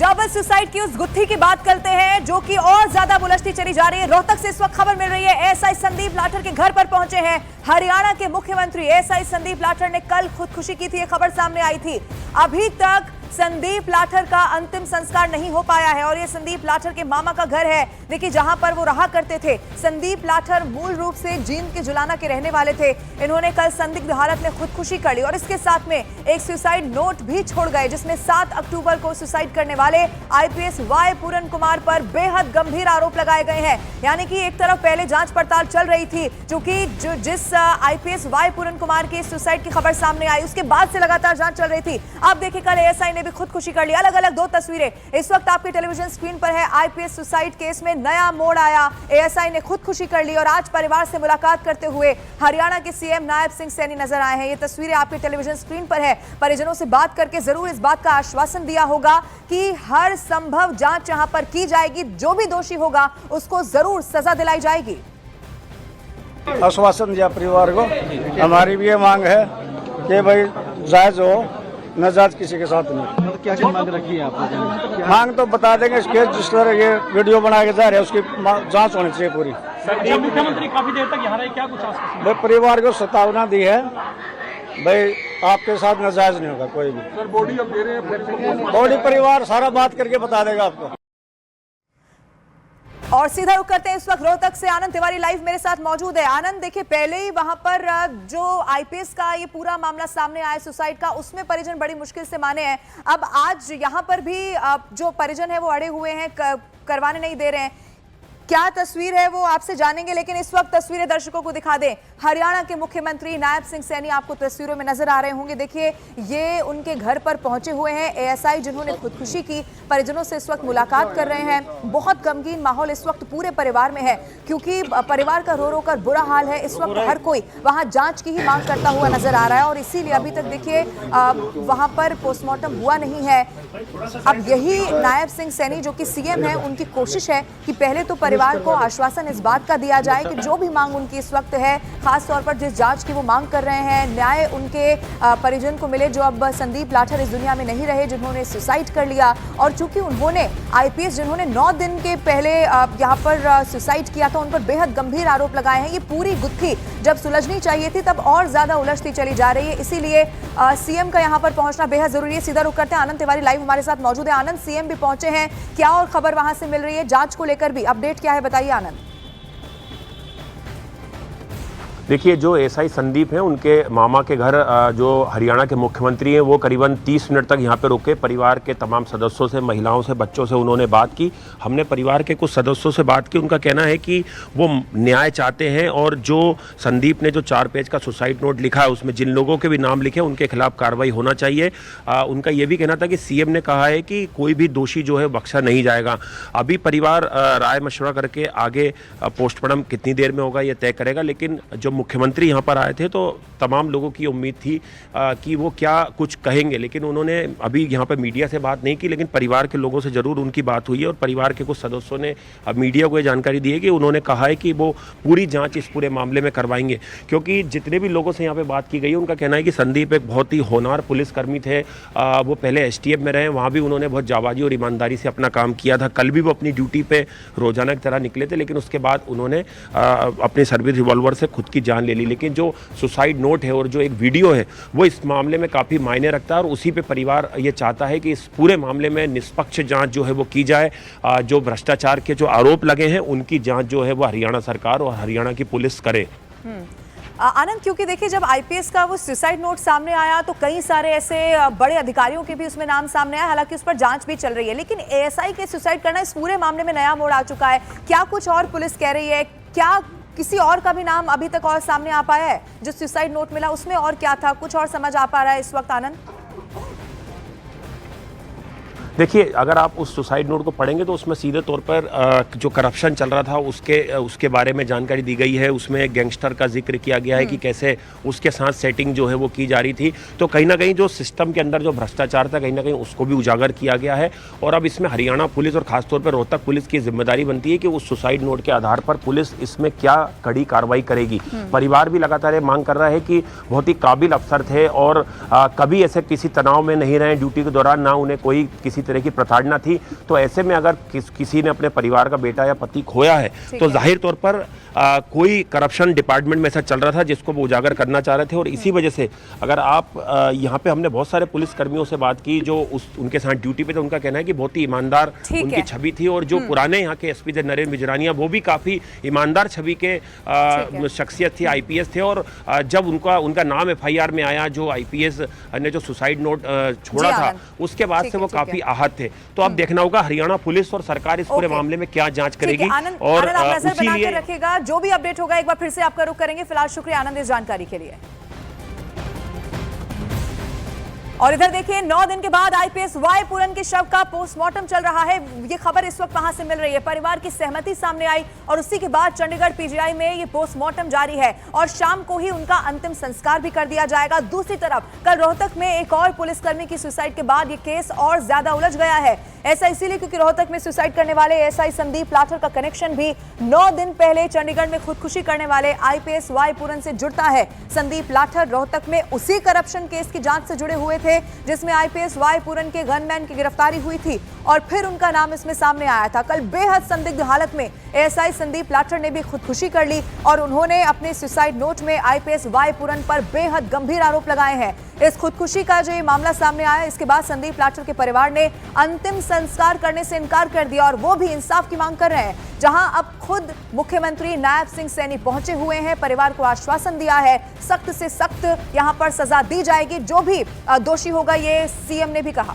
Double suicide की उस गुत्थी की बात करते हैं जो कि और ज्यादा बुलंदी चली जा रही है। रोहतक से इस वक्त खबर मिल रही है, एएसआई संदीप लाठर के घर पर पहुंचे हैं हरियाणा के मुख्यमंत्री। एएसआई संदीप लाठर ने कल खुदकुशी की थी, ये खबर सामने आई थी। अभी तक संदीप लाठर का अंतिम संस्कार नहीं हो पाया है और ये संदीप लाठर के मामा का घर है, देखिए, जहां पर वो रहा करते थे। संदीप लाठर मूल रूप से जींद के जुलाना के रहने वाले थे। इन्होंने कल संदिग्ध हालत में खुदकुशी कर ली और इसके साथ में एक सुसाइड नोट भी छोड़ गए, जिसमें 7 अक्टूबर को सुसाइड करने वाले आईपीएस वाई पूरन कुमार पर बेहद गंभीर आरोप लगाए गए हैं। यानी कि एक तरफ पहले जांच पड़ताल चल रही थी, क्योंकि जिस आईपीएस वाई पूरन कुमार की सुसाइड की खबर सामने आई उसके बाद से लगातार जांच चल रही थी। अब देखिए, कल एएसआई ने भी खुदकुशी कर ली। अलग अलग 2 तस्वीरें इस वक्त आपके टेलीविजन स्क्रीन पर है। आईपीएस सुसाइड केस में नया मोड़ आया, एएसआई ने खुदकुशी कर ली और आज परिवार से मुलाकात करते हुए हरियाणा के सीएम नायब सिंह सैनी नजर आए हैं। ये तस्वीरें आपके टेलीविजन स्क्रीन पर है। परिजनों से बात करके जरूर इस बात का आश्वासन दिया होगा कि हर संभव जांच यहां पर की जाएगी, जो भी दोषी होगा उसको जरूर सजा दिलाई जाएगी। आश्वासन दिया परिवार को। हमारी भी ये मांग है कि भाई जायज हो, न जायज किसी के साथ नहीं। क्या मांग रखी है आपने? मांग तो बता देंगे, इसके जिस तरह ये वीडियो बना के जा रहे हैं उसकी जांच होनी चाहिए पूरी। मुख्यमंत्री काफी देर तक यहाँ रहे, क्या कुछ आश्वासन? भाई परिवार को सतावना दी है, भाई आपके साथ नाजायज नहीं होगा कोई भी। सर बॉडी अब दे रहे हैं, बॉडी परिवार सारा बात करके बता देगा आपको। और सीधा रुक करते हैं इस वक्त रोहतक से। आनंद तिवारी लाइव मेरे साथ मौजूद है। आनंद, देखिए, पहले ही वहां पर जो आईपीएस का ये पूरा मामला सामने आया सुसाइड का, उसमें परिजन बड़ी मुश्किल से माने हैं। अब आज यहां पर भी जो परिजन है वो अड़े हुए हैं, करवाने नहीं दे रहे हैं। क्या तस्वीर है वो आपसे जानेंगे, लेकिन इस वक्त तस्वीरें दर्शकों को दिखा दें। हरियाणा के मुख्यमंत्री नायब सिंह सैनी आपको तस्वीरों में नजर आ रहे होंगे। देखिए, ये उनके घर पर पहुंचे हुए हैं एएसआई, जिन्होंने खुदकुशी की। परिजनों से इस वक्त मुलाकात कर रहे हैं। बहुत गमगीन माहौल इस वक्त पूरे परिवार में है, क्योंकि परिवार का रो रो कर बुरा हाल है। इस वक्त हर कोई वहां जांच की ही मांग करता हुआ नजर आ रहा है और इसीलिए अभी तक देखिए वहां पर पोस्टमार्टम हुआ नहीं है। अब यही नायब सिंह सैनी जो कि सीएम है, उनकी कोशिश है कि पहले तो परिवार को आश्वासन इस बात का दिया जाए कि जो भी मांग उनकी इस वक्त है, खास तौर पर जिस जांच की वो मांग कर रहे हैं, न्याय उनके परिजन को मिले जो अब संदीप लाठर इस दुनिया में नहीं रहे, जिन्होंने सुसाइड कर लिया। और चूंकि उन्होंने आईपीएस जिन्होंने 9 दिन के पहले यहाँ पर सुसाइड किया था, उन पर बेहद गंभीर आरोप लगाए हैं। ये पूरी गुत्थी जब सुलझनी चाहिए थी तब और ज्यादा उलझती चली जा रही है, इसीलिए सीएम का यहाँ पर पहुंचना बेहद जरूरी है। सीधा रुक करते हैं, आनंद तिवारी लाइव हमारे साथ मौजूद है। आनंद, सीएम भी पहुंचे हैं, क्या और खबर वहां से मिल रही है? जांच को लेकर भी अपडेट क्या है, बताइए आनंद। देखिए, जो एएसआई संदीप हैं, उनके मामा के घर जो हरियाणा के मुख्यमंत्री हैं, वो करीबन 30 मिनट तक यहाँ पे रुके। परिवार के तमाम सदस्यों से, महिलाओं से, बच्चों से उन्होंने बात की। हमने परिवार के कुछ सदस्यों से बात की। उनका कहना है कि वो न्याय चाहते हैं और जो संदीप ने जो 4 पेज का सुसाइड नोट लिखा है, उसमें जिन लोगों के भी नाम लिखे, उनके खिलाफ कार्रवाई होना चाहिए। उनका ये भी कहना था कि सीएम ने कहा है कि कोई भी दोषी जो है बख्शा नहीं जाएगा। अभी परिवार राय मशवरा करके आगे पोस्टमार्टम कितनी देर में होगा ये तय करेगा, लेकिन जो मुख्यमंत्री यहाँ पर आए थे तो तमाम लोगों की उम्मीद थी कि वो क्या कुछ कहेंगे, लेकिन उन्होंने अभी यहाँ पर मीडिया से बात नहीं की। लेकिन परिवार के लोगों से जरूर उनकी बात हुई है और परिवार के कुछ सदस्यों ने अब मीडिया को ये जानकारी दी है कि उन्होंने कहा है कि वो पूरी जांच इस पूरे मामले में करवाएंगे। क्योंकि जितने भी लोगों से यहाँ पे बात की गई है, उनका कहना है कि संदीप एक बहुत ही होनहार पुलिसकर्मी थे। वो पहले एसटीएफ में रहे, वहाँ भी उन्होंने बहुत जाबाजी और ईमानदारी से अपना काम किया था। कल भी वो अपनी ड्यूटी पे रोजाना की तरह निकले थे, लेकिन उसके बाद उन्होंने अपने सर्विस रिवॉल्वर से खुद की जान ले ली। लेकिन जो सुसाइड नोट है और जो एक वीडियो है, वो इस मामले में काफ़ी मायने रखता है और उसी पे परिवार ये चाहता है कि इस पूरे मामले में निष्पक्ष जांच जो है वो की जाए। जो भ्रष्टाचार के जो आरोप लगे हैं, उनकी जांच जो है वो हरियाणा सरकार और हरियाणा की पुलिस करे। आनंद, क्योंकि देखिए, जब आईपीएस का वो सुसाइड नोट सामने आया तो कई सारे ऐसे बड़े अधिकारियों के भी उसमें नाम सामने आया, हालांकि उस पर जांच भी चल रही है। लेकिन एएसआई के सुसाइड करना इस पूरे मामले में नया मोड़ आ चुका है। क्या कुछ और पुलिस कह रही है? क्या किसी और का भी नाम अभी तक और सामने आ पाया है? जो सुसाइड नोट मिला उसमें और क्या था, कुछ और समझ आ पा रहा है इस वक्त आनंद? देखिए, अगर आप उस सुसाइड नोट को पढ़ेंगे तो उसमें सीधे तौर पर जो करप्शन चल रहा था उसके बारे में जानकारी दी गई है। उसमें गैंगस्टर का जिक्र किया गया है कि कैसे उसके साथ सेटिंग जो है वो की जा रही थी। तो कहीं ना कहीं जो सिस्टम के अंदर जो भ्रष्टाचार था, कहीं ना कहीं उसको भी उजागर किया गया है। और अब इसमें हरियाणा पुलिस और खासतौर पर रोहतक पुलिस की जिम्मेदारी बनती है कि उस सुसाइड नोट के आधार पर पुलिस इसमें क्या कड़ी कार्रवाई करेगी। परिवार भी लगातार मांग कर रहा है कि बहुत ही काबिल अफसर थे और कभी ऐसे किसी तनाव में नहीं रहे ड्यूटी के दौरान, ना उन्हें कोई किसी किसी तरह की प्रताड़ना थी। तो ऐसे में अगर किसी ने अपने परिवार का बेटा या पति खोया है तो जाहिर तौर पर कोई करप्शन डिपार्टमेंट में ऐसा चल रहा था जिसको वो उजागर करना चाह रहे थे। और इसी वजह से अगर आप यहाँ पे हमने बहुत सारे पुलिस कर्मियों से बात की जो उनके साथ ड्यूटी पे थे, उनका कहना है कि बहुत ही ईमानदार उनकी छवि थी। और जो पुराने यहाँ के एसपी थे नरेंद्र बिजरानिया, वो भी काफी ईमानदार छवि के शख्सियत थी, आईपीएस थे। और जब उनका नाम एफआईआर में आया, जो आईपीएस ने जो सुसाइड नोट छोड़ा था, उसके बाद से वो काफी आहत थे। तो अब देखना होगा हरियाणा पुलिस और सरकार इस पूरे मामले में क्या जांच करेगी। और उसी लिए रखेगा, जो भी अपडेट होगा एक बार फिर से आपका रुख करेंगे। फिलहाल शुक्रिया आनंद इस जानकारी के लिए। और इधर देखिए 9 दिन के बाद आईपीएस वाई पूरन के शव का पोस्टमार्टम चल रहा है। ये खबर इस वक्त वहां से मिल रही है, परिवार की सहमति सामने आई और उसी के बाद चंडीगढ़ पीजीआई में ये पोस्टमार्टम जारी है और शाम को ही उनका अंतिम संस्कार भी कर दिया जाएगा। दूसरी तरफ कल रोहतक में एक और पुलिसकर्मी की सुसाइड के बाद ये केस और ज्यादा उलझ गया है। ऐसा इसीलिए क्योंकि रोहतक में सुसाइड करने वाले एसआई संदीप लाठर का कनेक्शन भी 9 दिन पहले चंडीगढ़ में खुदकुशी करने वाले आईपीएस वाई पूरन से जुड़ता है। संदीप लाठर रोहतक में उसी करप्शन केस की जांच से जुड़े हुए थे जिसमें आईपीएस वाई पूरन के गनमैन की गिरफ्तारी हुई थी और फिर उनका नाम इसमें सामने आया था। कल बेहद संदिग्ध हालत में एएसआई संदीप लाठर ने भी खुदकुशी कर ली और उन्होंने अपने सुसाइड नोट में आईपीएस वाई पूरन पर बेहद गंभीर आरोप लगाए हैं। इस खुदकुशी का जो ये मामला सामने आया, इसके बाद संदीप लाठर के परिवार ने अंतिम संस्कार करने से इनकार कर दिया और वो भी इंसाफ की मांग कर रहे हैं। जहां अब खुद मुख्यमंत्री नायब सिंह सैनी पहुंचे हुए हैं, परिवार को आश्वासन दिया है सख्त से सख्त यहां पर सजा दी जाएगी, जो भी दोषी होगा, ये सीएम ने भी कहा।